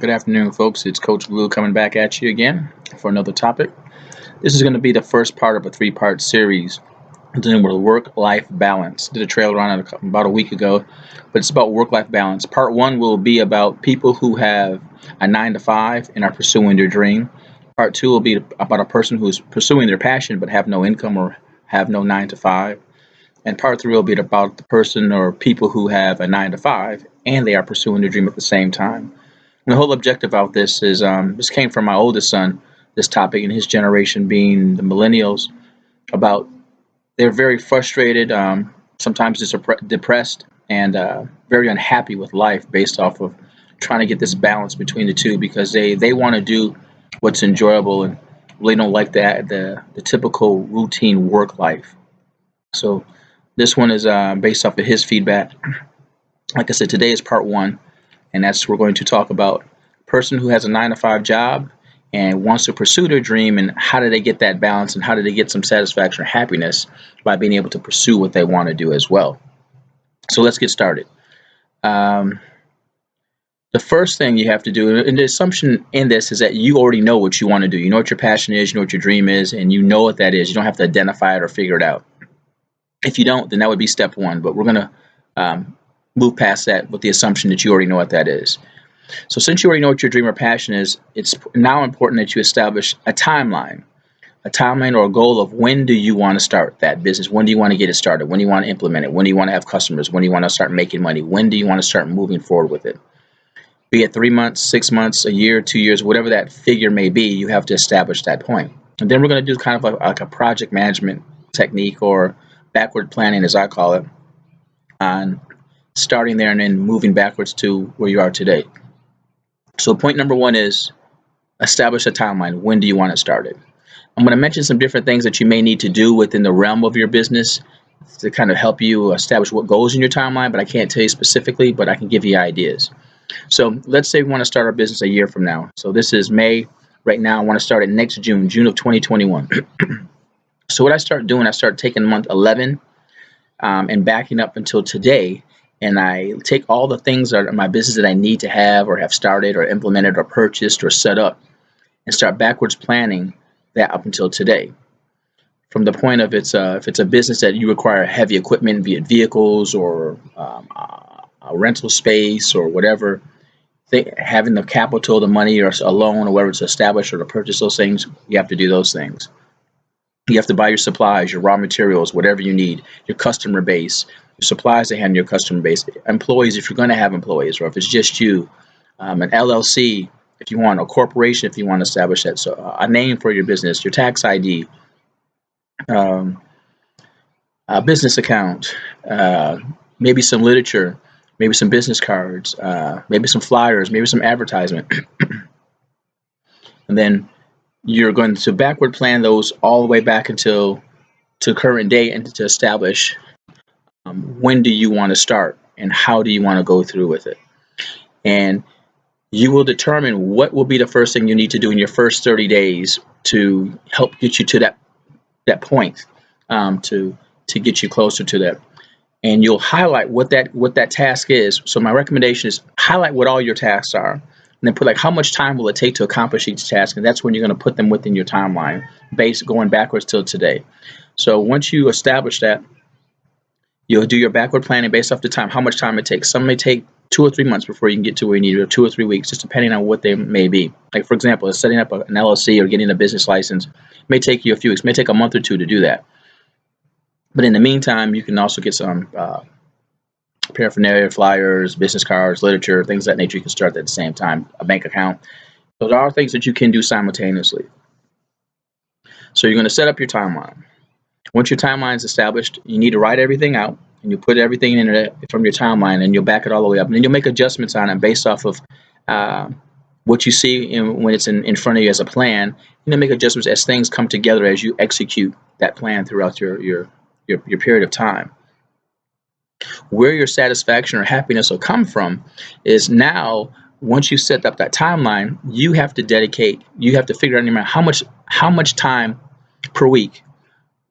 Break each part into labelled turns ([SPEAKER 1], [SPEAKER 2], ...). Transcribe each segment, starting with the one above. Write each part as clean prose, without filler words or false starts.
[SPEAKER 1] Good afternoon, folks. It's Coach Blue coming back at you again for another topic. This is going to be the first part of a three-part series dealing with work-life balance. Did a trail run about a week ago, but it's about work-life balance. Part one will be about people who have a 9 to 5 and are pursuing their dream. Part two will be about a person who's pursuing their passion but have no income or have no 9 to 5. And part three will be about the person or people who have a 9 to 5 and they are pursuing their dream at the same time. And the whole objective of this is this came from my oldest son, this topic, and his generation being the millennials, about they're very frustrated, sometimes depressed, and very unhappy with life based off of trying to get this balance between the two because they want to do what's enjoyable and really don't like the typical routine work life. So this one is based off of his feedback. Like I said, today is part one, and we're going to talk about a person who has a 9 to 5 job and wants to pursue their dream, and how do they get that balance, and how do they get some satisfaction or happiness by being able to pursue what they want to do as well. So let's get started. The first thing you have to do, and the assumption in this is that you already know what you want to do. You know what your passion is, you know what your dream is, and you know what that is. You don't have to identify it or figure it out. If you don't, then that would be step one, but we're going to move past that with the assumption that you already know what that is. So since you already know what your dream or passion is, it's now important that you establish a timeline or a goal of when do you want to start that business? When do you want to get it started? When do you want to implement it? When do you want to have customers? When do you want to start making money? When do you want to start moving forward with it? Be it 3 months, 6 months, a year, 2 years, whatever that figure may be, you have to establish that point. And then we're going to do kind of like a project management technique, or backward planning as I call it, on starting there and then moving backwards to where you are today. So point number one is establish a timeline. When do you want it started? I'm going to mention some different things that you may need to do within the realm of your business to kind of help you establish what goes in your timeline, but I can't tell you specifically, but I can give you ideas. So let's say we want to start our business a year from now. So this is May. Right now, I want to start it next June of 2021. So what I start doing, I start taking month 11 and backing up until today, and I take all the things that are in my business that I need to have or have started or implemented or purchased or set up, and start backwards planning that up until today. From the point of if it's a business that you require heavy equipment, be it vehicles or a rental space or whatever, having the capital, the money, or a loan, or whatever to establish or to purchase those things, you have to do those things. You have to buy your supplies, your raw materials, whatever you need, your customer base, your supplies to handle your customer base, employees if you're going to have employees, or if it's just you, an LLC if you want, a corporation if you want to establish that, so a name for your business, your tax ID, a business account, maybe some literature, maybe some business cards, maybe some flyers, maybe some advertisement. And then you're going to backward plan those all the way back until to current day, and to establish when do you want to start and how do you want to go through with it. And you will determine what will be the first thing you need to do in your first 30 days to help get you to that point, to get you closer to that. And you'll highlight what that task is. So my recommendation is highlight what all your tasks are, and then put like how much time will it take to accomplish each task, and that's when you're going to put them within your timeline, going backwards till today. So once you establish that, you'll do your backward planning based off the time, how much time it takes. Some may take 2 or 3 months before you can get to where you need it, or 2 or 3 weeks, just depending on what they may be. Like for example, setting up an LLC or getting a business license may take you a few weeks, may take a month or two to do that. But in the meantime, you can also get some paraphernalia, flyers, business cards, literature, things of that nature. You can start at the same time, a bank account. So there are things that you can do simultaneously. So you're going to set up your timeline. Once your timeline is established, you need to write everything out, and you put everything in it from your timeline, and you'll back it all the way up. And then you'll make adjustments on it based off of what you see when it's in front of you as a plan. You'll make adjustments as things come together as you execute that plan throughout your period of time. Where your satisfaction or happiness will come from is now, once you set up that timeline, you have to figure out in your mind how much time per week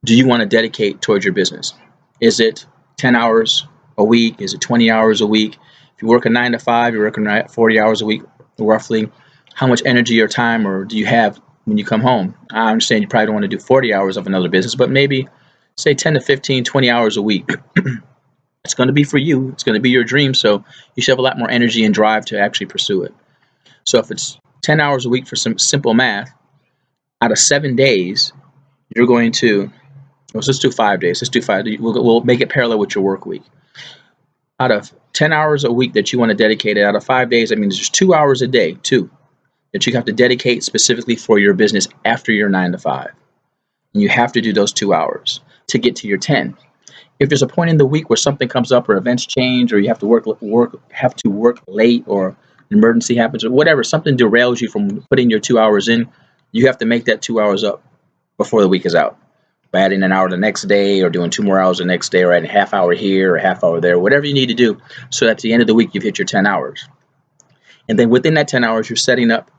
[SPEAKER 1] do you want to dedicate towards your business. Is it 10 hours a week? Is it 20 hours a week? If you work a 9 to 5, you're working 40 hours a week. roughly how much energy or time or do you have when you come home. I understand you probably don't want to do 40 hours of another business, but maybe say 10 to 15, 20 hours a week. It's going to be for you. It's going to be your dream. So you should have a lot more energy and drive to actually pursue it. So if it's 10 hours a week for some simple math, out of 7 days, you're going to, let's do 5 days. Let's do 5. We'll make it parallel with your work week. Out of 10 hours a week that you want to dedicate it, out of 5 days, that means there's 2 hours a day, that you have to dedicate specifically for your business after your 9 to 5. And you have to do those 2 hours to get to your 10. If there's a point in the week where something comes up or events change or you have to work late or an emergency happens or whatever, something derails you from putting your 2 hours in, you have to make that 2 hours up before the week is out by adding an hour the next day or doing 2 more hours the next day or adding a half hour here or a half hour there, whatever you need to do so that at the end of the week you've hit your 10 hours. And then within that 10 hours, you're setting up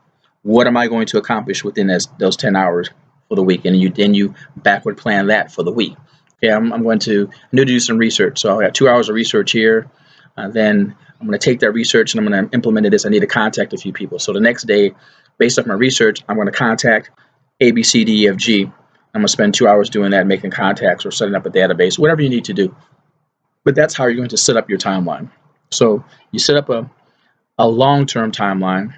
[SPEAKER 1] what am I going to accomplish within those 10 hours for the week, and you backward plan that for the week. Okay, I'm going to need to do some research, so I have 2 hours of research here. Then I'm going to take that research and I'm going to implement this. I need to contact a few people. So the next day, based off my research, I'm going to contact A, B, C, D, E, F, G. I'm going to spend 2 hours doing that, making contacts or setting up a database, whatever you need to do. But that's how you're going to set up your timeline. So you set up a long-term timeline.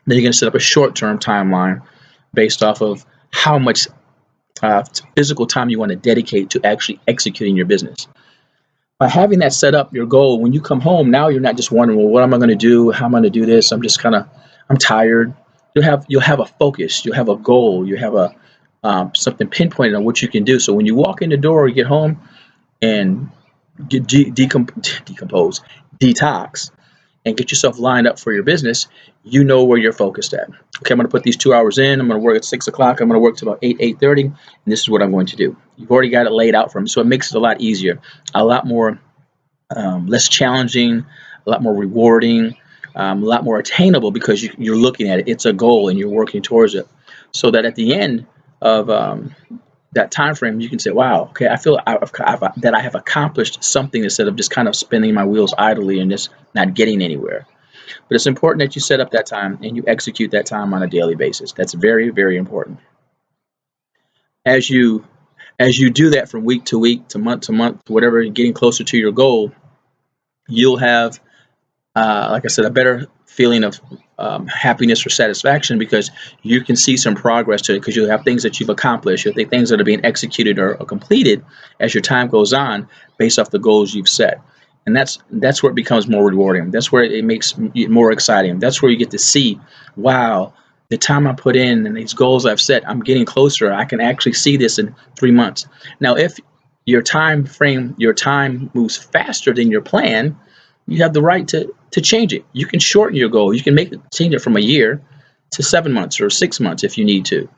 [SPEAKER 1] Then you're going to set up a short-term timeline based off of how much physical time you want to dedicate to actually executing your business. By having that set up, your goal, when you come home, now you're not just wondering, well, what am I going to do? How am I going to do this? I'm tired. You'll have a focus. You'll have a goal. You have something pinpointed on what you can do. So when you walk in the door or you get home and decompose, detox, and get yourself lined up for your business, you know where you're focused at. Okay, I'm going to put these 2 hours in. I'm going to work at 6 o'clock. I'm going to work to about 8:30, and this is what I'm going to do. You've already got it laid out for me, so it makes it a lot easier, a lot more less challenging, a lot more rewarding, a lot more attainable because you're looking at it. It's a goal, and you're working towards it, so that at the end of that time frame, you can say, "Wow, okay, I feel that I have accomplished something instead of just kind of spinning my wheels idly and just not getting anywhere." But it's important that you set up that time and you execute that time on a daily basis. That's very, very important. As you do that from week to month, whatever, getting closer to your goal, you'll have, like I said, a better feeling of happiness or satisfaction because you can see some progress to it because you'll have things that you've accomplished, you'll think things that are being executed or completed as your time goes on based off the goals you've set. And that's where it becomes more rewarding. That's where it makes it more exciting. That's where you get to see, wow, the time I put in and these goals I've set, I'm getting closer. I can actually see this in 3 months. Now, if your time moves faster than your plan, you have the right to change it. You can shorten your goal. You can change it from a year to 7 months or 6 months if you need to.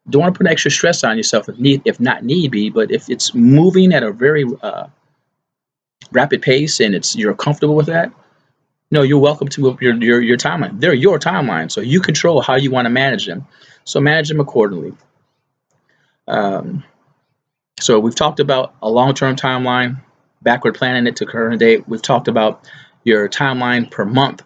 [SPEAKER 1] Don't want to put extra stress on yourself if not need be, but if it's moving at a very rapid pace and you're comfortable with that, no, you're welcome to your timeline. They're your timeline, so you control how you want to manage them. So manage them accordingly. So we've talked about a long-term timeline, backward planning it to current date. We've talked about your timeline per month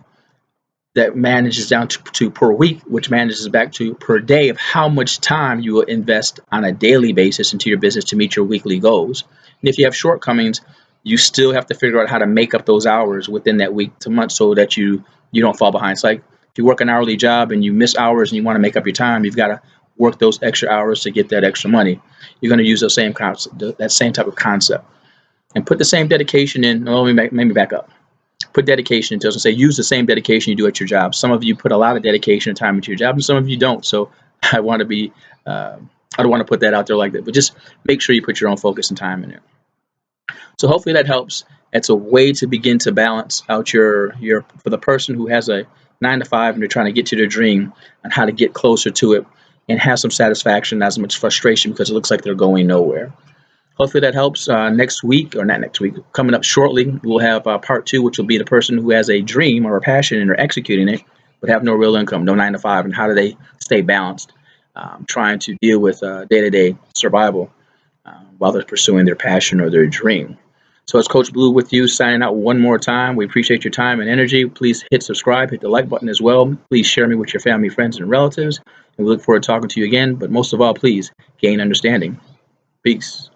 [SPEAKER 1] that manages down to per week, which manages back to per day of how much time you will invest on a daily basis into your business to meet your weekly goals. And if you have shortcomings, you still have to figure out how to make up those hours within that week to month so that you don't fall behind. It's like if you work an hourly job and you miss hours and you want to make up your time, you've got to work those extra hours to get that extra money. You're going to use that same type of concept and put the same dedication in. Let me back up. Put dedication into it and say use the same dedication you do at your job. Some of you put a lot of dedication and time into your job, and some of you don't. So I want to be I don't want to put that out there like that, but just make sure you put your own focus and time in it. So hopefully that helps. It's a way to begin to balance out your for the person who has a 9 to 5 and they're trying to get to their dream and how to get closer to it and have some satisfaction, not as much frustration because it looks like they're going nowhere. Hopefully that helps. Next week, or not next week, coming up shortly, we'll have part 2, which will be the person who has a dream or a passion and are executing it, but have no real income, no 9 to 5, and how do they stay balanced, trying to deal with day-to-day survival while they're pursuing their passion or their dream. So it's Coach Blue with you, signing out one more time. We appreciate your time and energy. Please hit subscribe, hit the like button as well. Please share me with your family, friends, and relatives. And we look forward to talking to you again. But most of all, please gain understanding. Peace.